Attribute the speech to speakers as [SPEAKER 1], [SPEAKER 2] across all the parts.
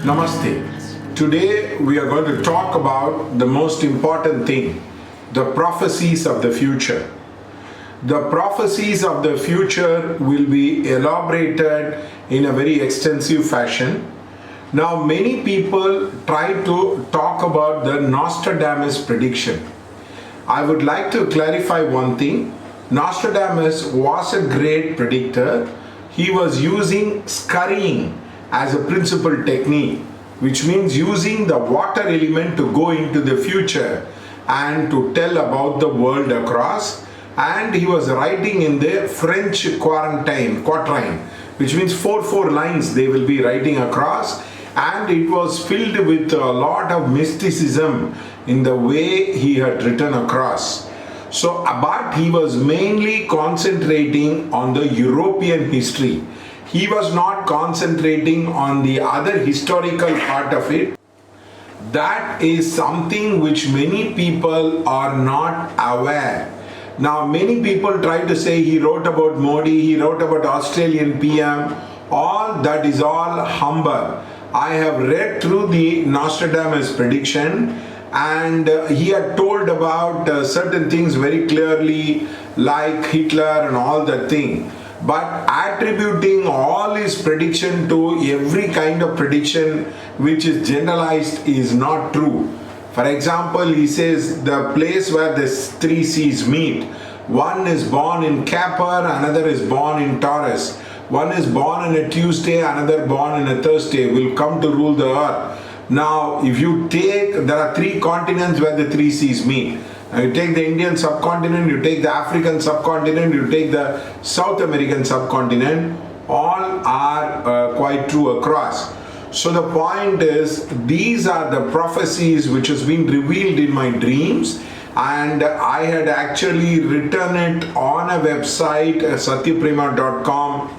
[SPEAKER 1] Namaste. Today we are going to talk about the most important thing, the prophecies of the future. The prophecies of the future will be elaborated in a very extensive fashion. Now many people try to talk about the Nostradamus prediction. I would like to clarify one thing. Nostradamus was a great predictor. He was using scurrying as a principal technique, which means using the water element to go into the future and to tell about the world across. And he was writing in the French quatrain, which means four lines they will be writing across, and it was filled with a lot of mysticism in the way he had written across. But he was mainly concentrating on the European history. He was not concentrating on the other historical part of it. That is something which many people are not aware. Now many people try to say he wrote about Modi, he wrote about Australian PM. All that is all humbug. I have read through the Nostradamus prediction, and he had told about certain things very clearly, like Hitler and all that thing. But attributing all his prediction to every kind of prediction which is generalized is not true. For example, he says the place where the three seas meet, one is born in Capra, another is born in Taurus, one is born on a Tuesday, another born on a Thursday, will come to rule the earth. Now, if you take, there are three continents where the three seas meet. You take the Indian subcontinent, you take the African subcontinent, you take the South American subcontinent, all are quite true across. So the point is, these are the prophecies which has been revealed in my dreams, and I had actually written it on a website, satyaprema.com,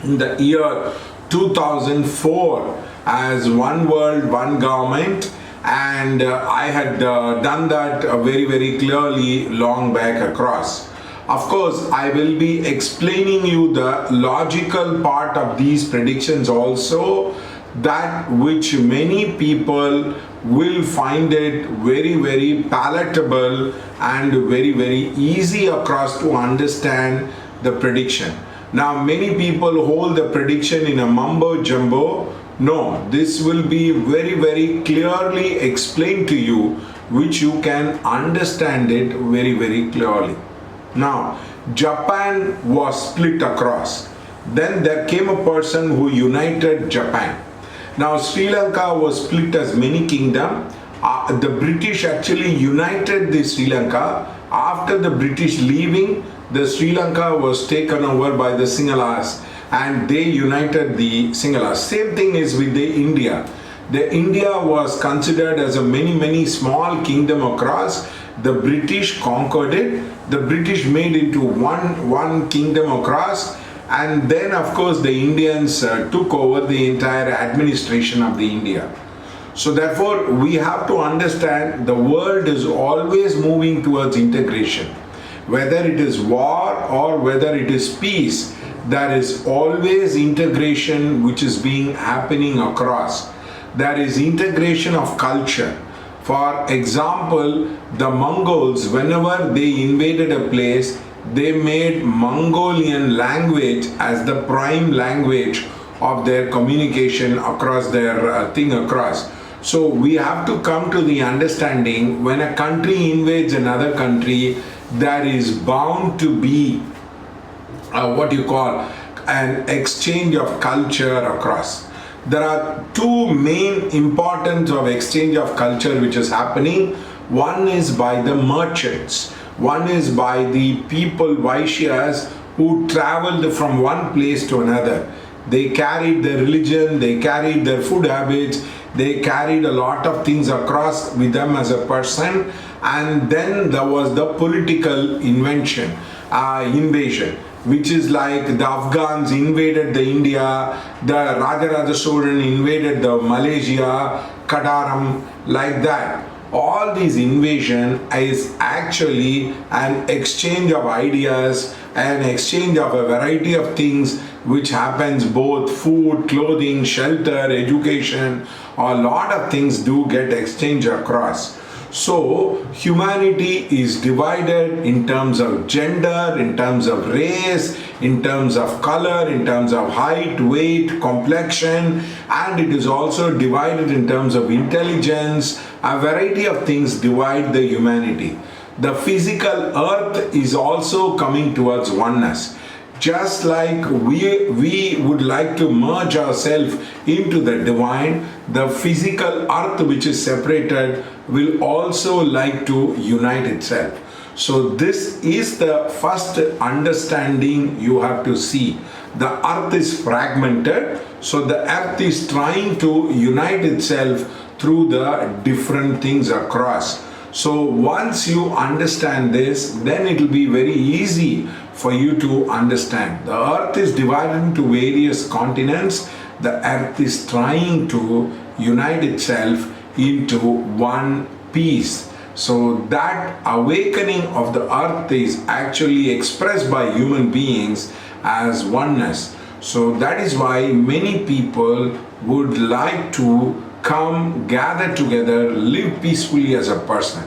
[SPEAKER 1] in the year 2004 as One World, One Government. And I had done that very clearly long back across. Of course, I will be explaining you the logical part of these predictions also, that which many people will find it very palatable and very easy across to understand the prediction. Now many people hold the prediction in a mumbo jumbo. No, this will be very clearly explained to you, which you can understand it very clearly. Now, Japan was split across. Then there came a person who united Japan. Now, Sri Lanka was split as many kingdoms. The British actually united the Sri Lanka. After the British leaving, the Sri Lanka was taken over by the Sinhalas, and they united the Sinhalas. Same thing is with the India. The India was considered as a many small kingdom across. The British conquered it. The British made into one kingdom across, and then of course the Indians took over the entire administration of the India. So therefore we have to understand the world is always moving towards integration. Whether it is war or whether it is peace, there is always integration which is being happening across. There is integration of culture. For example, the Mongols, whenever they invaded a place, they made Mongolian language as the prime language of their communication across their thing across. So we have to come to the understanding, when a country invades another country, there is bound to be an exchange of culture across. There are two main importance of exchange of culture which is happening. One is by the merchants. One is by the people, Vaishyas, who traveled from one place to another. They carried their religion, they carried their food habits, they carried a lot of things across with them as a person, and then there was the political invasion, which is like the Afghans invaded the India, the Rajaraja Solan invaded the Malaysia, Kadaram, like that. All these invasion is actually an exchange of ideas, an exchange of a variety of things which happens, both food, clothing, shelter, education, a lot of things do get exchanged across. So humanity is divided in terms of gender, in terms of race, in terms of color, in terms of height, weight, complexion, and it is also divided in terms of intelligence. A variety of things divide the humanity. The physical earth is also coming towards oneness. Just like we would like to merge ourselves into the divine, the physical earth which is separated will also like to unite itself. So this is the first understanding you have to see. The earth is fragmented, so the earth is trying to unite itself through the different things across. So once you understand this, then it will be very easy for you to understand. The earth is divided into various continents. The earth is trying to unite itself into one piece. So that awakening of the earth is actually expressed by human beings as oneness. So that is why many people would like to come, gather together, live peacefully as a person.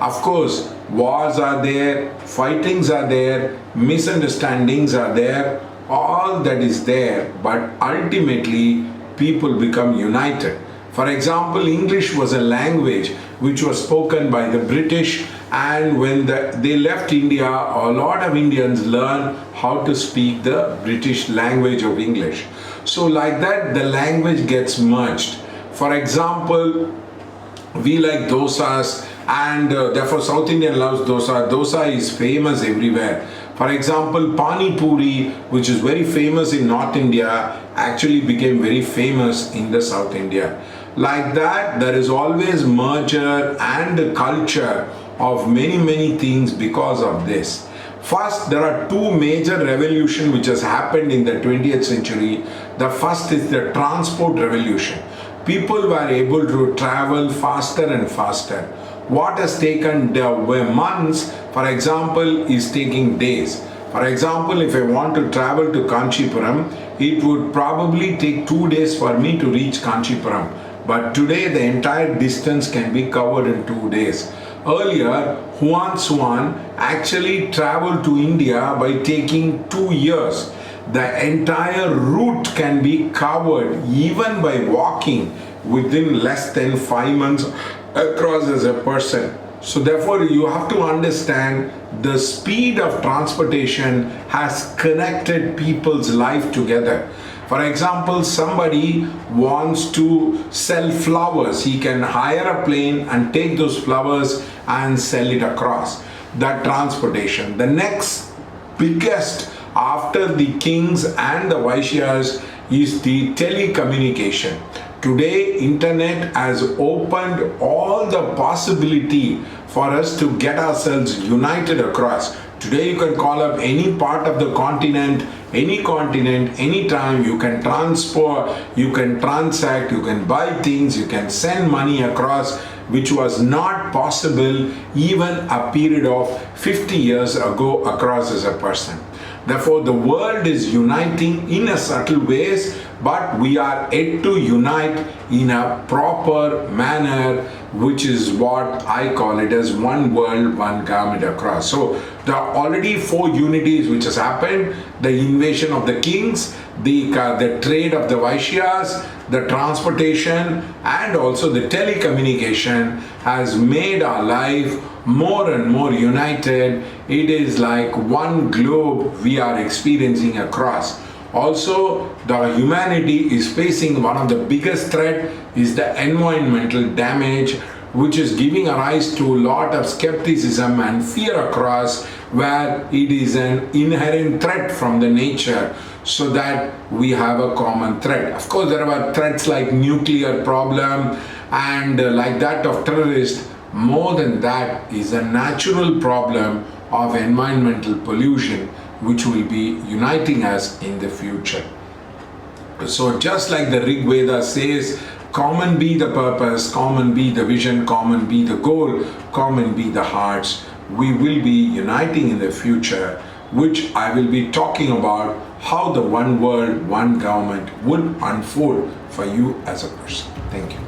[SPEAKER 1] Of course, wars are there, fightings are there, misunderstandings are there, all that is there, but ultimately people become united. For example, English was a language which was spoken by the British, and when they left India, a lot of Indians learned how to speak the British language of English. So like that, the language gets merged. For example, we like dosas, and therefore South Indian loves dosa. Dosa is famous everywhere. For example, Pani Puri, which is very famous in North India, actually became very famous in the South India. Like that, there is always merger and culture of many things because of this. First, there are two major revolutions which has happened in the 20th century. The first is the transport revolution. People were able to travel faster and faster. What has taken months, for example, is taking days. For example, if I want to travel to Kanchipuram, it would probably take 2 days for me to reach Kanchipuram. But today, the entire distance can be covered in 2 days. Earlier, Huan Xuan actually traveled to India by taking 2 years. The entire route can be covered even by walking within less than 5 months across as a person. So therefore, you have to understand the speed of transportation has connected people's life together. For example, somebody wants to sell flowers. He can hire a plane and take those flowers and sell it across. That transportation. The next biggest after the kings and the Vaishyas is the telecommunication. Today, internet has opened all the possibility for us to get ourselves united across. Today, you can call up any part of the continent, anytime. You can transport, you can transact, you can buy things, you can send money across, which was not possible even a period of 50 years ago across as a person. Therefore, the world is uniting in a subtle ways, but we are yet to unite in a proper manner, which is what I call it as one world, one government across. So there are already 4 unities which has happened: the invasion of the kings, the trade of the Vaishyas, the transportation, and also the telecommunication has made our life more and more united. It is like one globe we are experiencing across. Also, the humanity is facing one of the biggest threat is the environmental damage, which is giving rise to a lot of skepticism and fear across, where it is an inherent threat from the nature, so that we have a common threat. Of course, there are threats like nuclear problem and like that of terrorists, More than that is a natural problem of environmental pollution which will be uniting us in the future. So just like the Rig Veda says, common be the purpose, common be the vision, common be the goal, common be the hearts. We will be uniting in the future, which I will be talking about how the one world, one government would unfold for you as a person. Thank you.